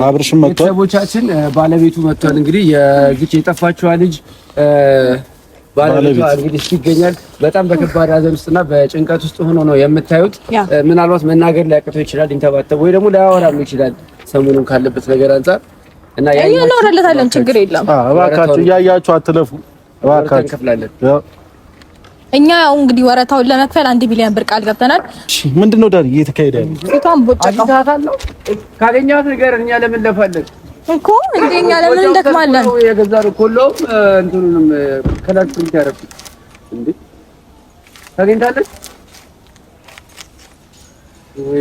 አብርሽም መጥቷል። ቤተሰቦቻችን ባለቤቱ መጥቷል። እንግዲህ የግጭ የጠፋችዋ ልጅ ባለቤቱ እንግዲህ ይገኛል። በጣም በከባድ ሐዘን ውስጥና በጭንቀት ውስጥ ሆኖ ነው የምታዩት። ምናልባት መናገር ሊያቅተው ይችላል፣ ሊንተባተብ ወይ ደግሞ ሊያወራም ይችላል ሰሞኑን ካለበት ነገር አንፃር እና እኛ እናወራለታለን። ችግር የለም። እባካችሁ እያያችሁ አትለፉ። እባካችሁ እንከፍላለን። እኛ ያው እንግዲህ ወረታውን ለመክፈል 1 ሚሊዮን ብር ቃል ገብተናል። እሺ ምንድነው ዳር እየተካሄደ ያለው? ፊቷን ቦጫቃው አታታለው ካገኛት ነገር እኛ ለምን ለፋለን እኮ እንደኛ ለምን እንደክማለን? የገዛሩ ኮሎም እንትኑንም ከላክቱን ያረፍ እንዴ ታገኝታለች።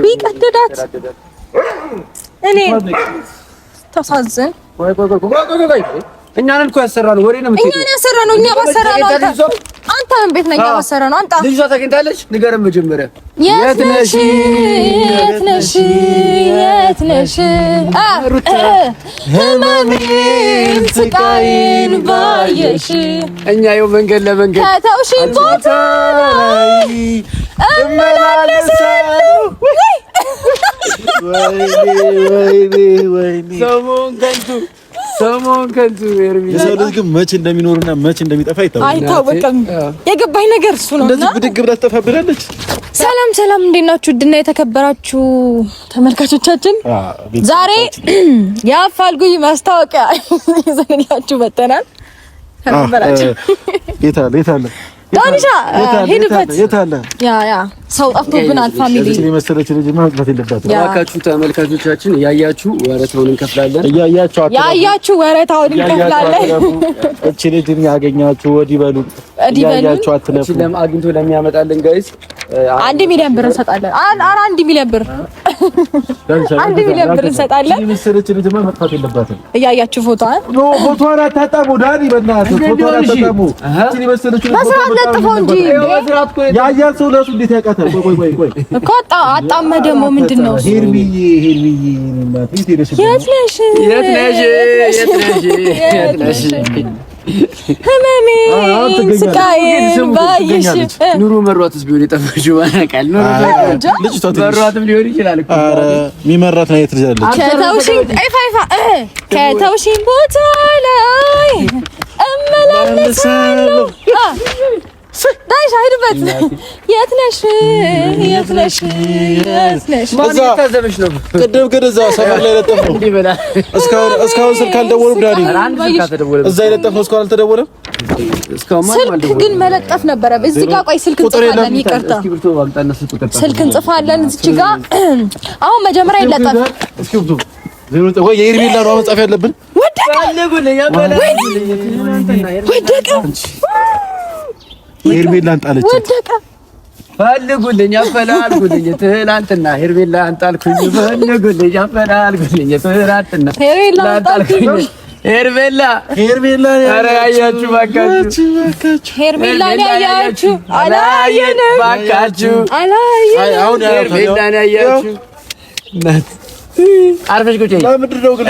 ቢቀደዳት እኔ ተሳዘን ቆይ እኛን እኮ ያሰራነው ወሬ ነው የምትሄደው። እኛን ያሰራነው እኛ ባሰራነው አንተ ምን ቤት ነኝ ያሰራነው አንተ ልጅቷ ታገኝታለች። ንገረን መጀመሪያ የት ነሽ ህመሜን ስቃይን ባየሽ እኛ ይኸው መንገድ ለመንገድ ከተውሽኝ ቦታ ላይ እመላለሳለሁ። ወይኔ ሰሞን ከንቱ የሰው ልጅ ግን መቼ እንደሚኖርና መቼ እንደሚጠፋ አይታወቅም። የገባኝ ነገር እሱ ነውና እንደዚህ ብድግ ብላ ትጠፋብናለች። ሰላም እንዴት ናችሁ? ድና የተከበራችሁ ተመልካቾቻችን ዛሬ የአፋልጉኝ ማስታወቂያ ይዘንላችሁ መጥተናል። ተከበራችሁ የታለ ዳኒሻ ሄድበት የታለ ያ ሰው ጠፍቶብናል። ፋሚሊ እዚህ መሰለች ልጅ ማጥፋት የለባትም። እባካችሁ ተመልካቾቻችን ያያችሁ ወረታውን እንከፍላለን። ያያችሁ ወረታውን እንከፍላለን። እቺ ልጅን ያገኛችሁ ወዲህ በሉ ያያችሁ አትለፉ። እቺ አግኝቶ ለሚያመጣልን ጋይስ 1 ሚሊዮን ብር እንሰጣለን። 1 ሚሊዮን ብር 1 ሚሊዮን ብር እንሰጣለን። እቺ መሰለች ልጅ ማጥፋት የለባትም። ያያችሁ ፎቶዋን አታጣሙ። ዳኒ በእናትህ ፎቶዋን አታጣሙ። እቺ መሰለች ልጅ ለጥፈው እንጂ ያያል ሰው ለሱ እንዴት ያውቃታል? ቆይ እኮ አጣመ ደግሞ ምንድነው? ሄርሚዬ የት ነሽ ህመሜን ስቃዬን ባየሽ ኑሮ መሯትስ ቢሆን የጠፋችው ባናቃል መሯትም ሊሆን ይችላል እኮ። ኧረ የሚመራት ነው የትልጃለች ከተውሽኝ ቦታ ላይ እመላለሳለሁ። ዳይሻ ሄድበት። የት ነሽ ማን እየታዘበሽ ነው? ቅድም ግን እዛ ሰፈር ላይ ለጠፈው እስካሁን ስልክ አልደወሉም። ዳኒ እዛ የለጠፈው እስካሁን አልተደወለም። ስልክ ግን መለጠፍ ነበረ። እዚህ ጋር ቆይ ስልክ እንጽፋለን። ይቅርታ ስልክ እንጽፋለን እዚህ ጋር። አሁን መጀመሪያ ይለጠፍ። ወይ የሄርሜላ ነው መጻፍ ያለብን። ወደቀ ሄርሜላን ጣለች። ወደቀ ፈልጉልኝ አፈላልጉልኝ ትላንትና ሄርሜላን ጣልኩኝ። ፈልጉልኝ አፈላልጉልኝ ትላንትና ሄርሜላን ጣልኩኝ። ሄርሜላ ኧረ ያያችሁ ባካችሁ ሄርሜላን ያያችሁ አላየንም ባካችሁ አሁን ሄርሜላን ያያችሁ እናት አርፈሽ ቁጭ በይ።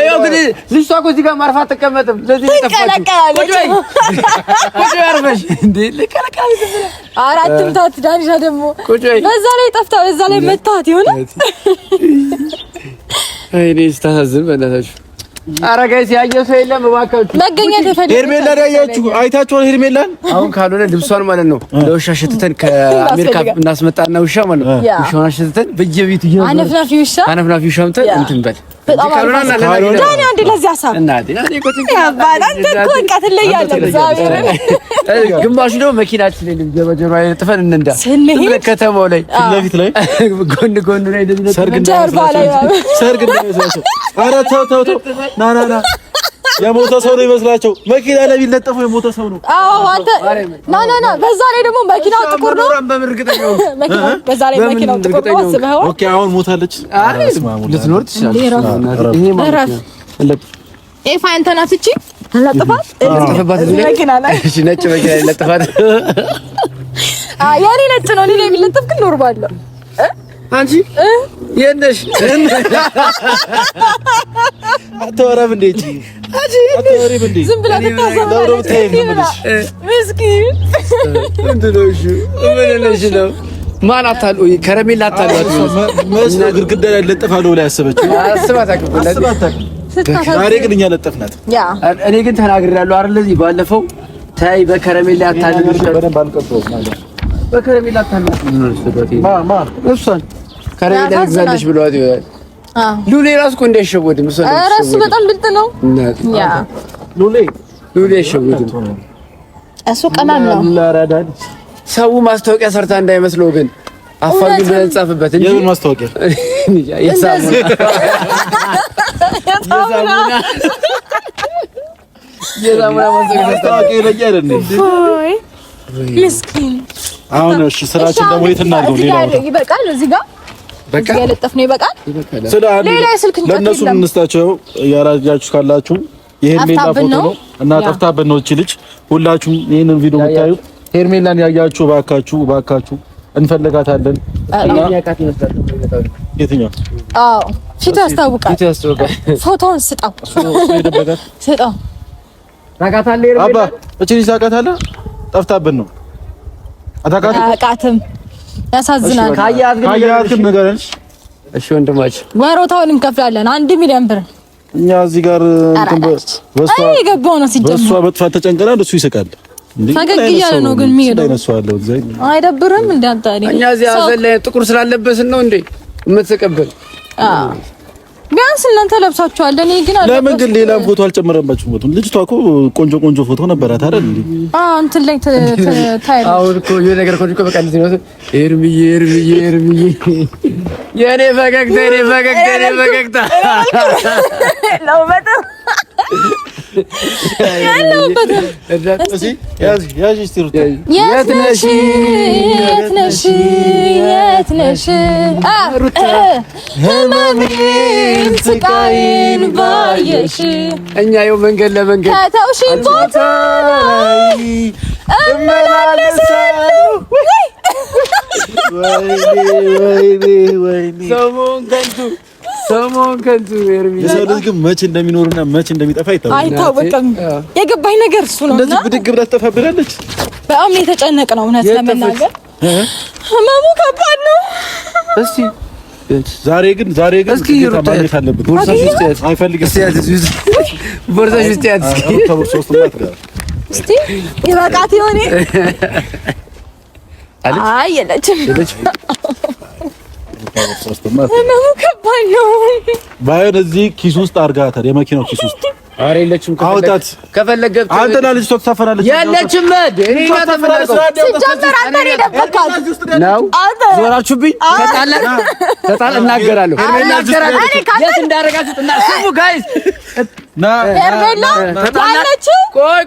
አዎ ግን ልጅቷ እኮ እዚህ ጋር ማርፋት አትቀመጥም። ስለዚህ ተቀለቀለች። ቁጭ በይ አርፈሽ እንዴ ልቀለቀል አራትም ታት ዳንሻ ደግሞ በዛ ላይ ጠፍታ በዛ ላይ መታት ይሆነ አይኔ ስታሳዝን በእናታችሁ። ኧረ ጋይስ ያየው ሰው የለም እባካችሁ መገኘት የፈለገ ሄርሜላን ያያችሁ አይታችኋል? ሄርሜላን አሁን ካልሆነ ልብሷን ማለት ነው ለውሻ ሸትተን ከአሜሪካ እናስመጣና ውሻ ማለት ነው ውሻውን ሸትተን በየቤቱ አነፍናፊ ውሻ አምጥተን እንትን በል ዳኒ አንዴ ለዚህ ሀሳብ አንተ ትለያለህ። እግዚአብሔርን ግማሹ ደግሞ መኪናችን ላይ ጀበጀሮ አይነጥፈን እንንዳ ከተማው ላይ ለፊት ላይ ጎን ላይ ሰርግ እንዳይመስላቸው። ኧረ ተው ና የሞተ ሰው ነው ይመስላቸው። መኪና ላይ ቢለጠፈው የሞተ ሰው ነው። አዎ አንተ ና በዛ ላይ ደግሞ መኪናው ጥቁር ነው። በዛ ላይ መኪናው ጥቁር ነው። አስበኸው? ኦኬ አሁን ሞታለች። ልትኖር ትችላለች። ይሄ ማለት ነው ኤፋ አንተ ናት እቺ ለጥፋት መኪና ላይ እሺ ነጭ መኪና ላይ ለጥፋት ያኔ ነጭ ነው። ሌላ የሚለጥፍ ግን ኖርማል ነው። አንቺ የነሽ አትወራም እንዴ? እቺ አትወሪም እንዴ? ዝም ብላ ተታዘበለች። ምስኪን እንትሎሽ ምን ነሽ ነው ማን አታሉ ከረሜላ አታሏት መስሎ ግድግዳ ላይ ለጥፋለሁ ላይ ያሰበችው አስባት አቀበለች። ዛሬ ግን እኛ ለጠፍናት። እኔ ግን ተናግሬያለሁ አይደል? እዚህ ባለፈው ታይ በከረሜላ አታልልሽ በደንብ አልቀበውም ማለት በከረሜላ አታልልሽ ማ እሷን ከረሜላ ይዛለሽ ብሏት ይላል። ሉሌ ራሱ እኮ እንዳይሸወድም እሱ በጣም ብልጥ ነው። ያ ሉሌ ይሸወድም እሱ ቀላል ነው። ሰው ማስታወቂያ ሰርታ እንዳይመስለው ግን አፋልጉ ብለን ጻፍበት እንጂ የምን ማስታወቂያ የሳሙና ማስታወቂያ ይለያል እንዴ? ምስኪን አሁን እሺ፣ ስራችን ደግሞ የት እናድርገው? ሌላ ይበቃል። እዚህ ጋር በቃ ያለጠፍ ነው ይበቃል። ሌላ ስልክ ለነሱ እንስጣቸው። ያራጃችሁ ካላችሁ የሄርሜላ ፎቶ ነው እና ጠፍታበት ነው እቺ ልጅ። ሁላችሁም ይሄንን ቪዲዮ ብታዩ ሄርሜላን ያያችሁ ባካችሁ እንፈልጋታለን። እና የትኛው? አዎ ፊቱ ያስታውቃል። ፎቶውን ስጣው። ታውቃታለህ ሄርሜላ? አባ እቺ ልጅ ታውቃታለህ? ጠፍታበት ነው። አታውቃትም። ያሳዝናል። ካያት ግን ንገረን። እሺ ወንድማችን ወሮታውን እንከፍላለን 1 ሚሊዮን ብር። እኛ እዚህ ጋር በሷ የገባው ነው ሲጀምር። በሷ በጥፋት ተጨንቀናል። እሱ ይስቃል። ፈገግ እያለ ነው ግን የሚሄደው። አይደብርም? እንደ አንተ እኛ እዚህ አዘን ላይ ጥቁር ስላለበስን ነው እንዴ የምትቀበል? ቢያንስ እናንተ ለብሳችኋል። እኔ ግን ለምን ግን ሌላም ፎቶ አልጨመረባችሁም? ፎቶ ልጅቷ እኮ ቆንጆ ፎቶ ነበራት አይደል እንዴ? እንትን ላይ ታይል አሁን እኮ የሆነ ነገር እኮ በቃ እንደዚህ ነው። ኤርሚዬ የኔ ፈገግታ ነው በጣም የት ነሽ ህመሜን ስቃይን ባየሽ እኛ ይኸው መንገድ ለመንገድ ከተውሽኝ ቦታ ላይ እመላለሳለሁ። ወይኔ ሰሞን ከንቱ ኤርሚያ የሰው ልጅ ግን መቼ እንደሚኖርና መቼ እንደሚጠፋ አይታወቅም። የገባኝ ነገር እሱ ነው። እንደዚህ ብድግ ብላ ትጠፋብናለች። በጣም የተጨነቀ ነው እውነት ለመናገር ህመሙ ከባድ ነው። እስቲ ዛሬ ግን እስኪ ማግኘት አለብን። ቦርሳሽ ውስጥ አይፈልግም። ቦርሳሽ ውስጥ እስቲ ይበቃት ይሆን? አይ የለችም። ህመሙ ከባድ ነው። ባይሆን እዚህ ኪስ ውስጥ አድርጋታል። የመኪናው ኪስ ውስጥ ኧረ የለችም። አውጣት። ከፈለገ አንተና ልጅቷ ትሳፈራለች። የለችም። እኔ ተፈራለሁ። ሲጀመር አንተ ደበካት ነው ዞራችሁብኝ። ተጣላ እናገራለሁ። የት እንዳደረጋችሁት እና ስሙ ጋይስ ና ሄርሜላ ታለች።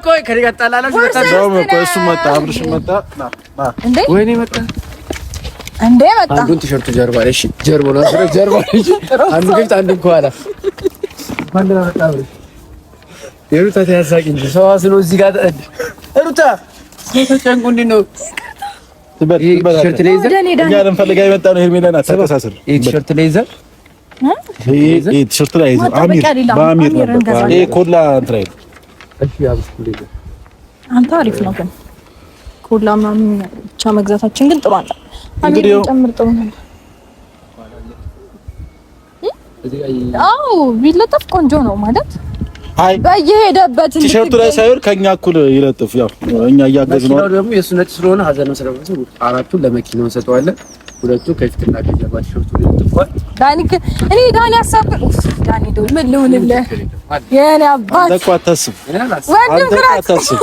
ቆይ ከኔ ጋር ተጣላላችሁ። እሱ መጣ፣ አብርሽ መጣ። ና እንዴ ወይኔ መጣ እንዴ መጣ። አንዱን ቲሸርቱ ጀርባ ላይ እሺ፣ ጀርባ ነው ጀርባ ላይ አንዱ ግብት አንዱ ከኋላ ባንደራ መጣ። አብርሽ የሩታ ተያሳቂ እንጂ ሰዋስ ነው እዚህ ጋር ሩታ ተጨንቁ እንዴ ነው ቲሸርት ላይ ይዘህ እኛ ልንፈልጋ የመጣ ነው። ሄርሜላን አታቀሳስር። ቲሸርት ላይ ይዘህ ቲሸርት ላይ ይዘህ በአሚር ነበር። ይሄ ኮላ እንትን አይደል? እሺ አብርሽ እንዴ አንተ አሪፍ ነው ግን ኮላ ምናምን ብቻ መግዛታችን ግን ጥሩ አለ። አሚር ጨምር ጥሩ ነው። አዎ ቢለጠፍ ቆንጆ ነው ማለት አይ በየሄደበት ቲሸርቱ ላይ ሳይሆን ከኛ እኩል ይለጥፍ። ያው እኛ እያገዝን ነው። ደግሞ የሱ ነጭ ስለሆነ ሀዘን ነው ስለሆነ አራቱን ለመኪናው እንሰጠዋለን። ሁለቱ ከፊትና ከጀርባ ቲሸርቱ ይለጥፋል። እኔ ዳኒ አሳብ ዳኒ ደው ምን ልሁንልህ የኔ አባት አንተ እኮ አታስብ። አንተ እኮ አታስብ።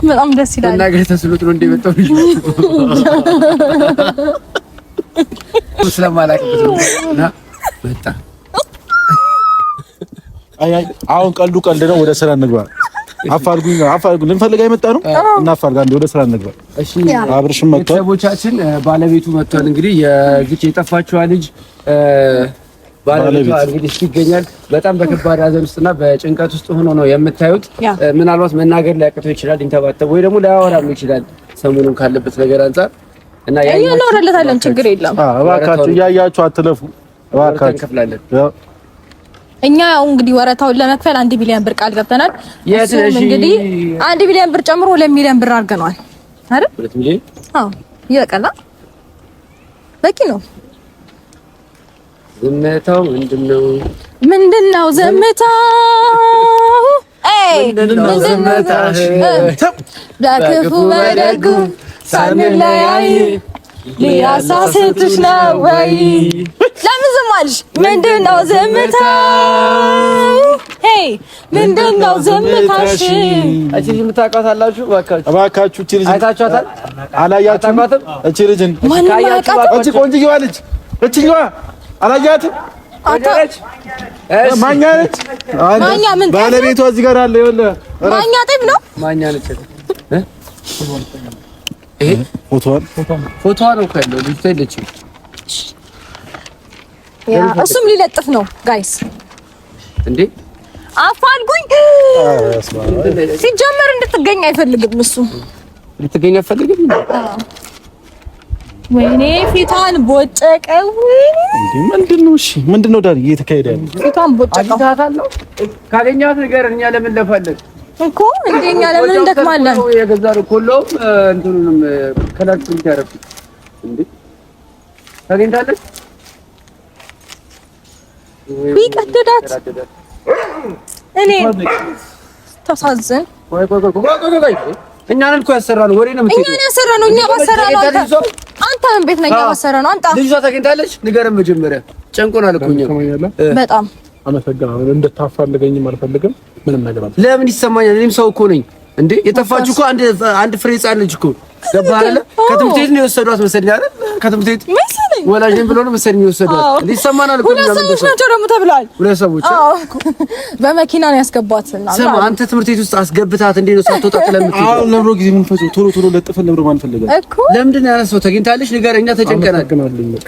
በጣም ደስ ይላል። እና ገተ ስሉት ነው እንደመጣው ስለማላውቅበት ነው እና መጣ። አይ አሁን ቀልድ ነው። ወደ ስራ እንግባ። አፋልጉኝ ልንፈልጋ የመጣ ነው እና አፋልጋ እንደ ወደ ስራ እንግባ። እሺ አብርሽም መጥቷል። ቤተሰቦቻችን ባለቤቱ መጥቷል። እንግዲህ የግጭ የጠፋችዋ ልጅ ባለቤቷ እንግዲህ ይገኛል። በጣም በከባድ ሐዘን ውስጥና በጭንቀት ውስጥ ሆኖ ነው የምታዩት። ምናልባት መናገር ሊያቅተው ይችላል፣ ሊንተባተብ ወይ ደግሞ ሊያወራም ይችላል ሰሞኑን ካለበት ነገር አንፃር እና እናወራለታለን። ችግር የለም። እባካችሁ እያያችሁ አትለፉ። እባካችሁ እንከፍላለን። እኛ ያው እንግዲህ ወረታውን ለመክፈል 1 ሚሊዮን ብር ቃል ገብተናል። እሱም እንግዲህ 1 ሚሊዮን ብር ጨምሮ 2 ሚሊዮን ብር አድርገናል አይደል? 2 ሚሊዮን። አዎ ይበቃላ። በቂ ነው። ዝምታው ምንድነው? ምንድነው ዝምታው? ምንድነው ዝምታሽ? በክፉ በደጉ ሳንለያይ ሊያሳስትሽ ነው ወይ? ለምን ዝም አልሽ? ምንድነው ዝምታው? ሄይ ምንድነው ዝምታሽ? እቺ የምታውቃት አላችሁ? እባካችሁ እቺ ልጅ አይታችኋታል? አላያችሁም? እቺ ልጅን እቺ ቆንጆዋ ልጅ እቺዋ አላያችሁም? አታች ማኛ ነች። ማኛ ምን ባለቤቷ እዚህ ጋር አለ። ይኸውልህ ማኛ ጤፍ ነው። ማኛ ነች። ይሄ ፎቶዋ ነው ካለው ልጅ ልጅ ያ እሱም ሊለጥፍ ነው ጋይስ። እንዴ አፋልጉኝ። ሲጀመር እንድትገኝ አይፈልግም እሱ። እንድትገኝ አይፈልግም። ወይኔ ፊቷን ቦጨቀው። እንዴ ምንድነው? እሺ ምንድነው ዳር እየተካሄደ ያለው? ፊቷን ቦጨቀው። አታታለው ካገኛት ነገር እኛ ለምን ለፋለን እኮ እንደኛ ለምን እንደክማለን? የገዛሩ ኮሎም እንትኑንም ከላችሁ ይያረፍ እንዴ ታገኝታለች። ቢቀደዳት እኔ ተሳዝን። ቆይ እኛን እኮ ያሰራነው ወሬ ነው የምትሄደው። እኛን ያሰራነው እኛ ባሰራነው አንተ ምን ቤት ነኝ ያሰራነው? አንተ ልጅቷ ታገኝታለች። ንገረን መጀመሪያ ጨንቆናል እኮ እኛ በጣም አመሰግናለሁ። እንድታፋልገኝም አልፈልግም ምንም ነገር አለ። ለምን ይሰማኛል? እኔም ሰው እኮ ነኝ እንዴ። የጠፋችሁ እኮ አንድ ፍሬ ሕፃን ልጅ እኮ ገባህ አይደለ? ከትምህርት ቤት ነው የወሰዷት መሰለኝ አይደል? ከትምህርት ቤት መሰለኝ ወላጅን ብሎ ነው መሰለኝ የወሰዷት። ይሰማናል እኮ ሁለት ሰዎች ናቸው ደግሞ ተብሏል። ሁለት ሰዎች በመኪና ነው ያስገባትና ስማ፣ አንተ ትምህርት ቤት ውስጥ አስገብታት እንዴ ነው ሳትወጣ ተለምጥኝ። አሁን ለብሮ ጊዜ ምን ፈጆ ቶሎ ለጥፈን ለብሮ ማን ፈልጋል እኮ ለምንድን ነው ያነሳው? ተገኝታለች። ንገረኛ። ተጨንቀናል።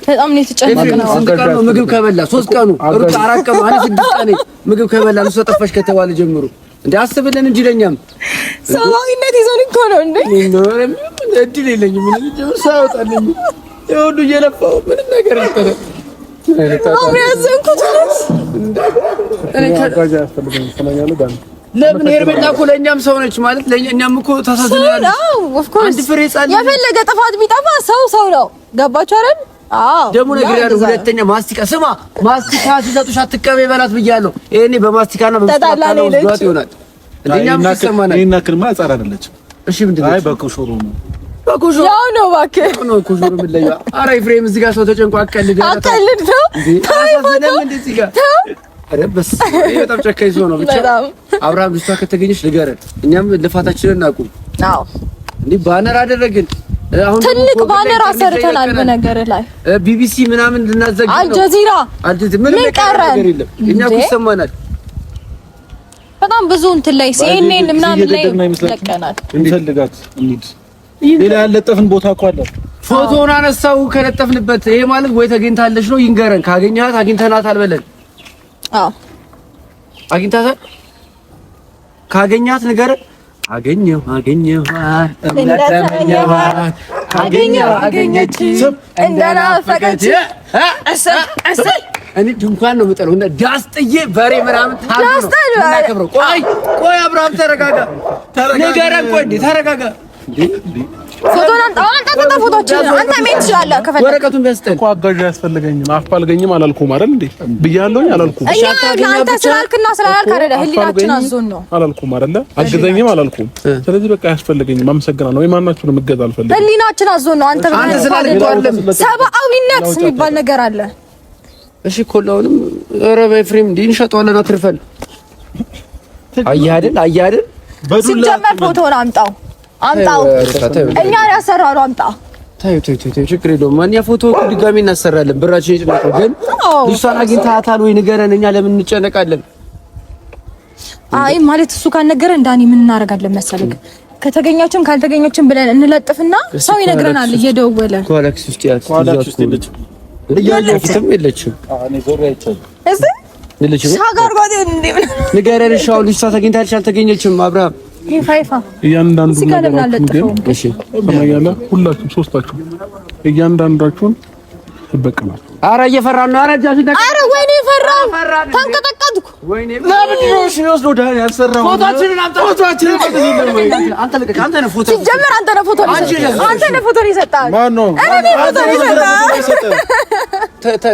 በጣም ነው የተጨነቅነው። 3 ቀኑ ምግብ ከበላ 3 ቀኑ ሩቅ 4 ቀኑ አንድ 6 ቀን ምግብ ከበላ ነው ጠፋሽ ከተባለ ጀምሮ እንዴ አስብልን እንጂ ለኛም ሰማዊነት ይዞን እኮ ነው እንዴ። እድል የለኝም ምን ጀምር ሳይወጣልኝ ይሁዱ እየለፋው ምንም ነገር አልተረ ለምን ሄርሜላ እኮ ለእኛም ሰው ነች ማለት ለእኛም እኮ ታሳዝናለች። አንድ ፍሬ ሕፃን የፈለገ ጥፋት ቢጠፋ ሰው ነው። ገባችሁ አይደል? አዎ ደግሞ ነገር ያለው ሁለተኛ ማስቲካ ስማ፣ ማስቲካ ሲሰጡሽ አትቀበይ በላት ብያለሁ። ይሄኔ በማስቲካና በማስቲካ ነው ዝዋት ይሆናል። እንደኛም ይሰማናል። ይሄና ክርማ ጻራ አይደለች። እሺ ምንድነው? አይ በኮሾሮ ነው በኮሾሮ ያው ነው እባክህ ነው ኮሾሮ ምን ላይ አረ ኤፍሬም እዚህ ጋር ሰው ተጨንቆ አቀልድ ነው ታይፎ እንደዚህ ጋር አረ በስ በጣም ጨካኝ ሰው ነው። ብቻ አብርሃም ልጅቷ ከተገኘች ንገረን፣ እኛም ልፋታችንን እናቁም። አዎ እንዴ ባነር አደረግን። አሁን ትልቅ ባነር አሰርተናል። በነገር ላይ ቢቢሲ ምናምን ልናዘግ ነው። አልጀዚራ ምን ነገር የለም። እኛ እኮ ይሰማናል። በጣም ብዙ እንትን ላይ ሲኤንኤን ምናምን ላይ ለቀናል። እንፈልጋት እንሂድ። ሌላ ያለጠፍን ቦታ እኮ አለ። ፎቶውን አነሳው ከለጠፍንበት። ይሄ ማለት ወይ ተገኝታለች ነው ይንገረን። ካገኘሃት አግኝተናታል በለን። አዎ አግኝታታል። ካገኘሃት ንገረን። አገኘኋት አገኘች እንደናፈቀች እኔ ድንኳን ነው የምጠለው እና ዳስ ጥዬ በሬ ምናምን ታናከብረው። ቆይ አብርሃም ተረጋጋ። ንገረን። ቆይ እንዴ ተረጋጋ። ፎቶን አንተ ፎቶችን አንተ ምን ትችላለህ? ከፈለክ ወረቀቱን ቢያስጠል እኮ አጋዥ አያስፈልገኝም። አፋልገኝም አላልኩም አይደል እንዴ? ብያለሁኝ አላልኩም? እኛ አንተ ስላልክና ስላልክ አይደለ ህሊናችን አዞን ነው አላልኩም አይደለ? አግዘኝም አላልኩም። ስለዚህ በቃ አያስፈልገኝም። አመሰግናለሁ። ወይ ማናችሁንም እገዛ አልፈልግም። ህሊናችን አዞን ነው። አንተ ሰብአዊነት የሚባል ነገር አለ። እሺ ኮላውንም ኧረ በኤፍሬም እንዴ እንሸጠዋለን አትርፈን። አያድል ሲጀመር ፎቶን አምጣው እኛ ያሰራሩ አምጣ። ታዩ ችግር የለውም። ማን ያ ፎቶ ድጋሚ እናሰራለን። ብራችን ይጭነቁ። ግን ልጅቷን አግኝተሃታል ወይ ንገረን። እኛ ለምን እንጨነቃለን? አይ ማለት እሱ ካልነገረን ዳኒ ምን እናደርጋለን መሰለህ? ከተገኛችም ካልተገኘችም ብለን እንለጥፍና ሰው ይነግረናል እየደወለ ኳላክስ ውስጥ ያት እያለችም የለችም። እኔ ዞር አይቻል እዚህ ሻጋር ጋር እንዴ ንገረን። ሻው ልጅቷ ተገኝታለች አልተገኘችም? አብርሃም ይፋይፋ እያንዳንዱ እሺ ሰማያለ ሁላችሁም ሶስታችሁ እያንዳንዳችሁን ይበቀላል። አረ እየፈራን ነው። አረ ጃጂ አረ ወይኔ ፈራን ተንቀጠቀጥኩ። ወይኔ ለምንድን ነው እሺ የሚወስደው? ዳኒ ያልሰራው ፎቶአችንን አንተ አንተ ለቀቅ። አንተ ነህ ፎቶ ሲጀመር አንተ ነህ ፎቶ የሰጠህ። ማን ነው?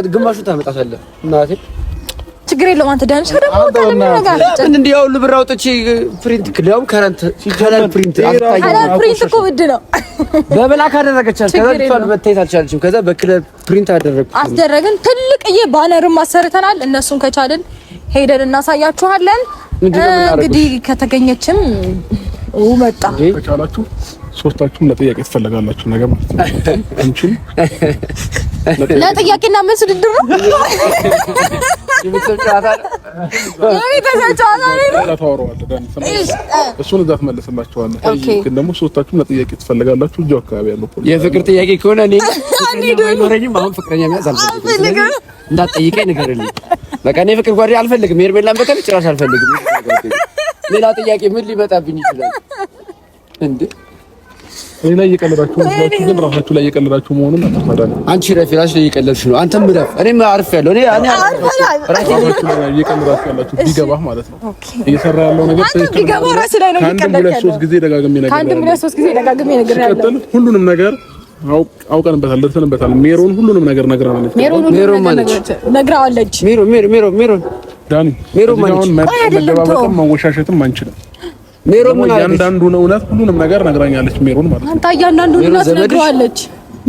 ግማሹ ታመጣታለህ እናቴ። ችግር የለውም። አንተ ዳንሽ ደግሞ እንዴ ያው ልብር አውጥቼ ፕሪንት ክሊያም ከረንት ፕሪንት እኮ ውድ ነው። በብላክ አደረገቻል። ከዛ ልጅቷን መታየት አልቻለችም። ከዛ በክለብ ፕሪንት አደረግን። ትልቅዬ ባነርም አሰርተናል። እነሱን ከቻልን ሄደን እናሳያችኋለን። እንግዲህ ከተገኘችም መጣ ከቻላችሁ ሶስታችሁም ለጥያቄ ትፈልጋላችሁ ነገር ማለት ነው። አንቺም ለጥያቄና መልስ ውድድር ነው። እሱን እዛ ትመልስላችኋለህ። ግን ደግሞ ሶስታችሁም ለጥያቄ ትፈልጋላችሁ። እዚሁ አካባቢ ያለው የፍቅር ጥያቄ ከሆነ እኔ አይኖረኝም። አሁን ፍቅረኛ መያዝ አልፈልግም። እንዳትጠይቀኝ ንገርልኝ። በቃ እኔ ፍቅር ጓዴ አልፈልግም። ሄርሜላን በተለይ ጭራሽ አልፈልግም። ሌላ ጥያቄ ምን ሊመጣብኝ ይችላል እንዴ? እኔ ላይ እየቀለዳችሁ ነው፣ ግን ራሳችሁ ላይ እየቀለዳችሁ መሆኑን አታውቁም። አንቺ ረፊ ራስሽ ላይ እየቀለድሽ ነው። አንተም ረፍ፣ እኔም አርፌያለሁ። እኔ ራሳችሁ ላይ እየቀለዳችሁ ያላችሁ ቢገባህ ማለት ነው። እየሰራ ያለው ነገር ቢገባህ ራስ ላይ ነው የሚቀለድ። ከአንድ ሁለት ሶስት ጊዜ ደጋግሜ ነግሬሃለሁ። ሁሉንም ነገር አውቀንበታል፣ ደርሰንበታል። ሜሮን ሁሉንም ነገር ነግራናለች። ሜሮን ማለት ነግራዋለች። ሜሮን ዳኒ ሜሮን ማለት መደባበቅም መወሻሸትም አንችልም። ሜሮን ምን አለች? እያንዳንዱን እውነት ሁሉንም ነገር ነግራኛለች። ሜሮን ማለት ነው። አንተ እያንዳንዱን እውነት ነግራዋለች።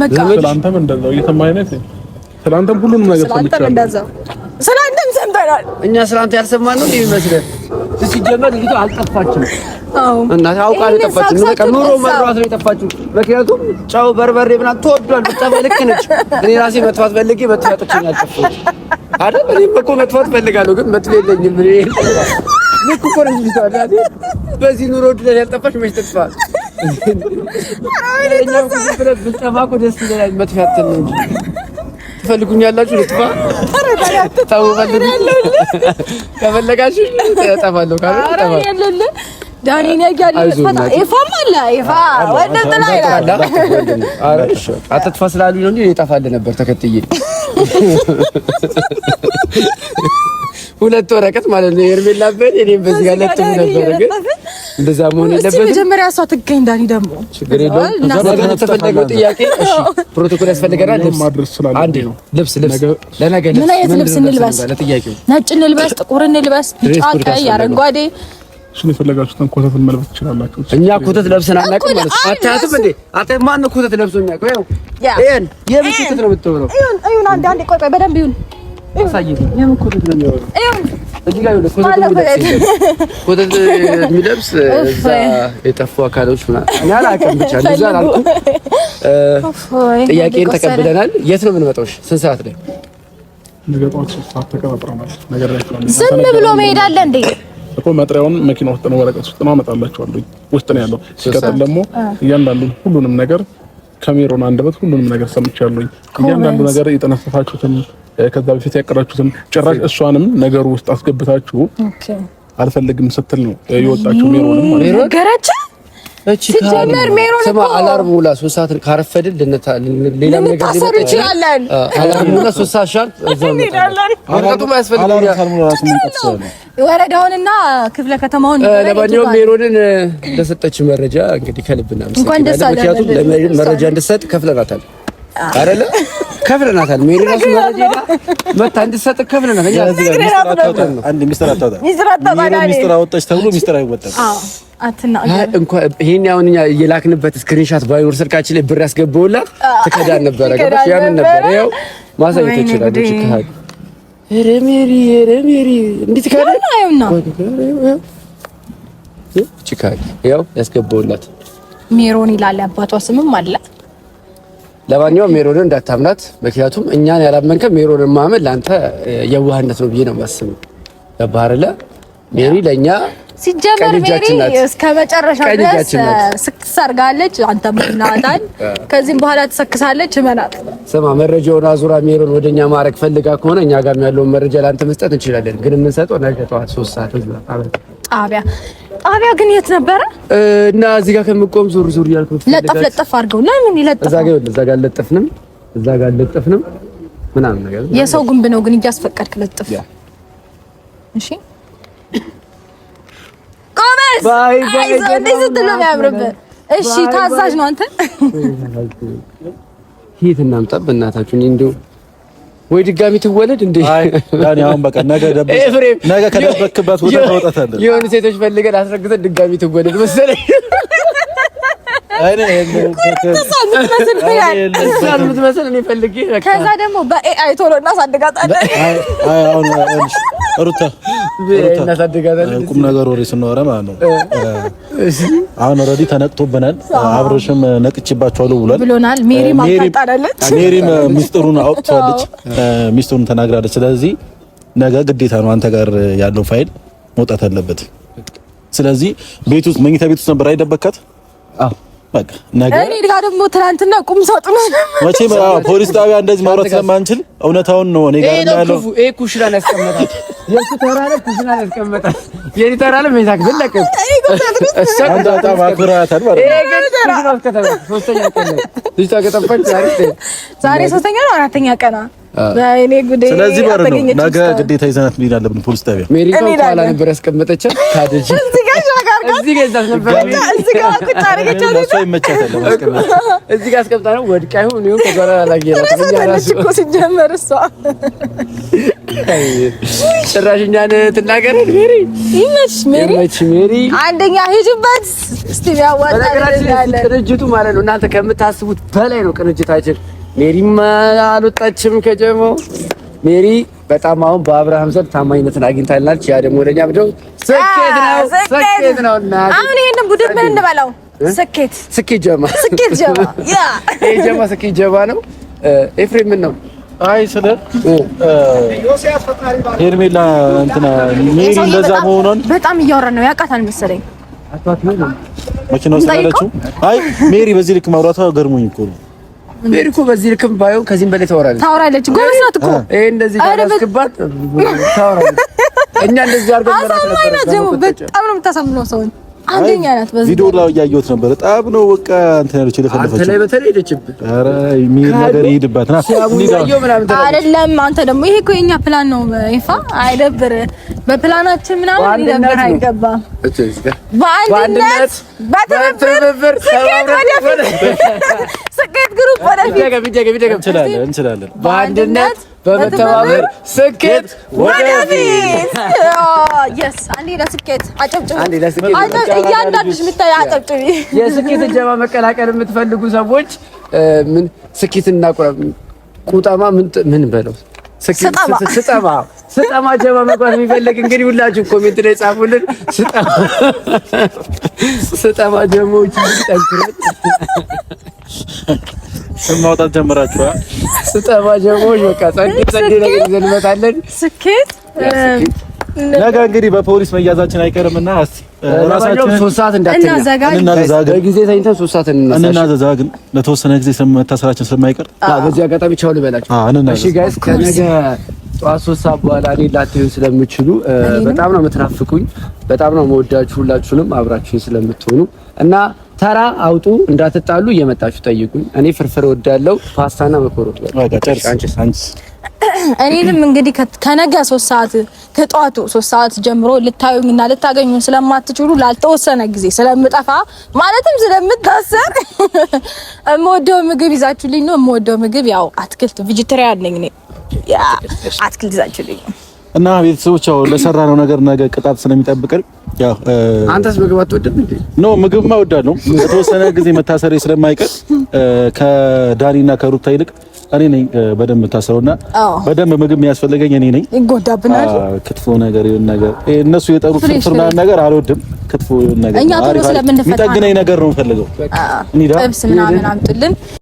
በቃ ስለአንተም እንደዛው እየሰማኸኝ ነው። ስለአንተም ሁሉንም ነገር ሰምቻለሁ። ስለአንተም ሰምተናል። እኛ ስለአንተ ያልሰማን ነው የሚመስለን። ሲጀመር ልጅቷ አልጠፋችም። እና አውቃ አልጠፋችም። በቃ ኑሮ መሯት ነው የጠፋችው። ምክንያቱም ጫው በርበሬ ምናምን ትወዷል። በጣም ልክ ነች። እኔ ራሴ መጥፋት ፈልጌ መጥፋቶችን አልጠፋች አይደል? እኔም እኮ መጥፋት ፈልጋለሁ፣ ግን መጥፍ የለኝም። ልክ እኮ ነች ልጅቷ። በዚህ ኑሮ ድረስ ያልጠፋች መች ትጥፋ? እኛም ብንጠፋ እኮ ደስ ይለናል። መጥፋት ነው እንጂ ትፈልጉኛላችሁ? ልጥፋ? ታው ከፈለጋችሁ እጠፋለሁ ካለ እጠፋለሁ። ዳኒን ያያለ ፈታ ይፋም አለ ይፋ ወደ ጥላ ይላል። አትጥፋ ስላሉኝ ነው እንጂ እጠፋለሁ ነበር ተከትዬ። ሁለት ወረቀት ማለት ነው። ሄርሜላ በል እኔም በዚህ ጋር ለጥፍ ነበር፣ ግን እንደዛ መሆን የለበትም። መጀመሪያ እሷ ትገኝ። ዳኒ ደግሞ ችግር የለውም። ነገ ተፈለገው ጥያቄ እሺ፣ ፕሮቶኮል ያስፈልገናል። አንዴ ነው ልብስ ለነገ ምን አይነት ልብስ እንልበስ? ለጥያቄው ነጭ እንልበስ፣ ጥቁር እንልበስ፣ ቢጫ፣ ቀይ፣ አረንጓዴ እሱን የፈለጋችሁትን ኮተት መልበስ ትችላላችሁ። እኛ ኮተት ለብሰን አናውቅም ማለት ነው። አታያትም እንዴ? አታ ማን ነው ኮተት ለብሶ የሚያውቀው? ይሄን የምን ኮተት ነው የምትሆነው? እዩን አንዴ ቆይ በደንብ ይሁን። አሳየኝ። የምን ኮተት ነው የሚሆነው? እዚህ ጋር ኮተት የሚለብስ እዛ የጠፉ አካሎች ምናምን እኔ አላውቅም። ብቻ እንደዛ አላልኩም። ጥያቄን ተቀብለናል። የት ነው የምንመጣው? ስንት ሰዓት ላይ? ነገ ጠዋት 3 ሰዓት ተቀጣጥረናል። ነገር ላይ ዝም ብሎ መሄድ አለ እንዴ? እኮ መጥሪያውን መኪና ውስጥ ነው፣ ወረቀት ውስጥ ነው አመጣላችኋለሁ። ውስጥ ነው ያለው። ሲቀጥል ደግሞ እያንዳንዱን ሁሉንም ነገር ከሜሮን አንደበት ሁሉንም ነገር ሰምቻለሁ። እያንዳንዱ ነገር የጠነሰፋችሁትን ከዛ በፊት ያቀራችሁትን ጭራሽ እሷንም ነገሩ ውስጥ አስገብታችሁ አልፈልግም ስትል ነው የወጣችሁ። ሜሮንም ነገራች ሲጀመር ሜሮን ስማ፣ አላርም ሙላ 3 ሰዓት ካረፈድን ሌላ ነገር ሊመጣ ይችላል። አላርም ሙላ 3 ሰዓት ሻል እዛው እንሄዳለን። አላርም ያስፈልጋል። ወረዳውንና ክፍለ ከተማውን ለማንኛውም ሜሮንን ለሰጠች መረጃ እንግዲህ ከልብና ምክንያቱም ለመረጃ እንድትሰጥ ከፍለናታል አይደለ? ከፍለናታል። ሜሪ ራሱ መረጃ መታ እንድትሰጥ ከፍለናታል። አንድ ሚስጥር አወጣች ተብሎ ሚስጥር አይወጣም። እንኳን ይሄን አሁን እኛ የላክንበት ስክሪንሻት ባይኖር ስልካችን ላይ ብር ያስገባውላት ትከዳን ነበረ። ገባሽ? ያምን ነበር። ያው ማሳየት ይችላል። ይችላል። ሄርሜሪ እንዴት ካለ ይችላል። ያው ያስገባውላት ሜሮን ይላል። አባቷ ስምም አለ። ለማንኛውም ሜሮንን እንዳታምናት። ምክንያቱም እኛን ያላመንከ ሜሮንን ማመን ለአንተ የዋህነት ነው ብዬ ነው የማስበው። ገባህ አይደለ? ሜሪ ለእኛ ሲጀመር ሜሪ እስከ መጨረሻ ድረስ ስክስ አድርጋለች። አንተም እናታል ከዚህም በኋላ ትሰክሳለች። እመናት። ስማ፣ መረጃውን አዙራ ሜሮን ወደኛ ማረግ ፈልጋ ከሆነ እኛ ጋርም ያለውን መረጃ ለአንተ መስጠት እንችላለን። ግን የምንሰጠው ነገ ጠዋት 3 ሰዓት ጣቢያ ግን የት ነበረ? እና እዚህ ጋር ከምቆም ዙር ያልኩት ለጠፍ አድርገው ለምን ይለጠፍ? እዛ ጋር ለጠፍንም ምናምን ነገር የሰው ግንብ ነው ግን እያስፈቀድክ ለጥፍ። እሺ ጎበዝ። እንደዚህ ስትል ነው የሚያምርብህ። እሺ ታዛዥ ነው አንተ። ሂድ እናምጣ በእናታችሁ። እንደው ወይ ድጋሚ ትወለድ እንዴ? ያኔ አሁን በቃ ነገ ከደበክበት ቦታ ተወጣታለህ። የሆነ ሴቶች ፈልገን አስረግተን ድጋሚ ትወለድ መሰለኝ። ምትመስል እኔ ፈልጌ ከዛ ደግሞ በኤአይ ቶሎ እናሳድጋታለን። ሩታ እናሳድጋታለን። ቁም ነገር ወሬ ስናወራ ማለት ነው። አሁን ኦልሬዲ ተነቅቶብናል። አብረሽም ነቅቼባቸዋለሁ ብሎናል። ሜሪም ሚስጥሩን አውጥታለች፣ ሚስጥሩን ተናግራለች። ስለዚህ ነገ ግዴታ ነው አንተ ጋር ያለው ፋይል መውጣት አለበት። ስለዚህ ቤት ውስጥ መኝታ ቤት ውስጥ ነበር አይደበካት? አዎ በቃ ነገ እኔ ጋር ደግሞ ትናንትና ቁም ሳጥኑ መቼም ፖሊስ ጣቢያ እንደዚህ ማውራት ስለማንችል እውነታውን ነው እኔ ጋር ያለው። ኩሽና ያስቀመጣት የሱ ተራራ ኩሽና ያስቀመጣት የኔ ተራራ መኝታ ክፍል ለቀቅ። አንተ በጣም አኩራታል ማለት ነው። ዛሬ ሶስተኛ ነው አራተኛ ቀና በእኔ ጉዴ። ስለዚህ ባረ ነው ነገ ግዴታ ይዘናት መሄድ አለብን ፖሊስ ጣቢያ። ሜሪ ኋላ ነበር ያስቀመጠቻት ታደጅ እዚህ ጋር አስቀምጣ ነው ወድቃ ይሁን ይሁን ከዛራ ላገኘው ሲጀመር እሷ ጭራሽኛን ትናገር። ሜሪ ይመች ሜሪ አንደኛ ሂጅበት እስቲ ያዋጣል ቅንጅቱ ማለት ነው። እናንተ ከምታስቡት በላይ ነው ቅንጅታችን። ሜሪማ አልወጣችም ከጀሞ ሜሪ በጣም አሁን በአብርሃም ዘንድ ታማኝነትን አግኝታለች። ያ ደግሞ ወደኛ ብለው ስኬት ነው። አሁን ይሄንን ቡድን ምን እንበላው? ስኬት ጀማ ያ ይሄ ጀማ ስኬት ጀማ ነው። ኤፍሬም ምን ነው? አይ ስለ ሄርሜላ እንትና ሜሪ እንደዛ መሆኑን በጣም እያወራን ነው። ያውቃታል መሰለኝ መኪናው ስለለችው። አይ ሜሪ በዚህ ልክ ማውራቷ ገርሞኝ እኮ ነው። ሜሪ እኮ በዚህ ልክም ባይሆን ከዚህም በላይ ታወራለች። ጎበዝ ናት እኮ ይሄ እንደዚህ ያስከባት ታወራለች። እኛ እንደዚህ አድርገን በጣም ነው የምታሳምነው ሰውን። አንደኛ ናት። በዚህ ቪዲዮ ላይ ያየሁት ነበር። በጣም ነው በቃ አንተ ያለች ለፈለፈች አንተ ላይ በተለይ ሄደችብህ። ኧረ ሜሪ ነገር ይሄድባትና አይደለም። አንተ ደግሞ ይሄ እኮ የኛ ፕላን ነው። ይፋ አይደብር በፕላናችን ምናምን ይደብር አይገባም። በአንድነት በትብብር ስኬት ግሩፕ ወደፊት እንችላለን። በአንድነት በመተባበር ስኬት ወደፊት። የስ አንዴ ለስኬት አጨብጭቡ። እያንዳንድሽ የምታይ አጨብጭቢ። የስኬት ጀማ መቀላቀል የምትፈልጉ ሰዎች ምን ስኬትን እናቁረብ ቁጠማ ምን በለው ስጠማ ጀማ መግባት የሚፈልግ እንግዲህ ሁላችሁ ኮሜንት ላይ ጻፉልን። ስጠማ ጀሞች ጠንክሩ ማውጣት ጀመራችሁ። ስጠማ ጀሞች በቃ ጸዴ ነገር ይዘን እንመጣለን። ስኬት ነገ እንግዲህ በፖሊስ መያዛችን አይቀርምና እስቲ ራሳችንን 3 ሰዓት እንዳትተኛ በጊዜ ተኝተን 3 ሰዓት እንናዘዛ። ግን ለተወሰነ ጊዜ መታሰራችን ስለማይቀር በዚህ አጋጣሚ ቻው ልበላችሁ። እሺ ጋይስ ከነገ ጠዋት 3 ሰዓት በኋላ እኔ ላትዩ ስለምችሉ በጣም ነው የምትናፍቁኝ። በጣም ነው የምወዳችሁ ሁላችሁንም አብራችሁኝ ስለምትሆኑ እና ተራ አውጡ እንዳትጣሉ እየመጣችሁ ጠይቁኝ። እኔ ፍርፍር ወዳለው ፓስታና መኮሮኒ በቃ ጨርስ። አንቺ እኔንም እንግዲህ ከነገ 3 ሰዓት ከጧቱ 3 ሰዓት ጀምሮ ልታዩኝና ልታገኙኝ ስለማትችሉ ላልተወሰነ ጊዜ ስለምጠፋ ማለትም ስለምታሰር የምወደው ምግብ ይዛችሁልኝ ነው። የምወደው ምግብ ያው አትክልት ቬጂቴሪያን ነኝ እኔ። ያ አትክልት ይዛችሁልኝ እና ቤተሰቦች ያው ለሰራነው ነገር ነገ ቅጣት ስለሚጠብቀን ያው አንተስ ምግብ አትወድም እንዴ? ኖ ምግብማ እወዳለሁ። ለተወሰነ ጊዜ መታሰሬ ስለማይቀር ከዳኒና ከሩታ ይልቅ እኔ ነኝ በደንብ ታሰሩና በደንብ ምግብ የሚያስፈልገኝ እኔ ነኝ። ይጎዳብናል። ክትፎ ነገር ይሁን ነገር እነሱ የጠሩት ፍርፍርና ነገር አልወድም። ክትፎ ይሁን ነገር እኛ ቶሎ ስለምንፈታ የሚጠግነኝ ነገር ነው የምፈልገው። ጥብስ ምናምን አምጡልን።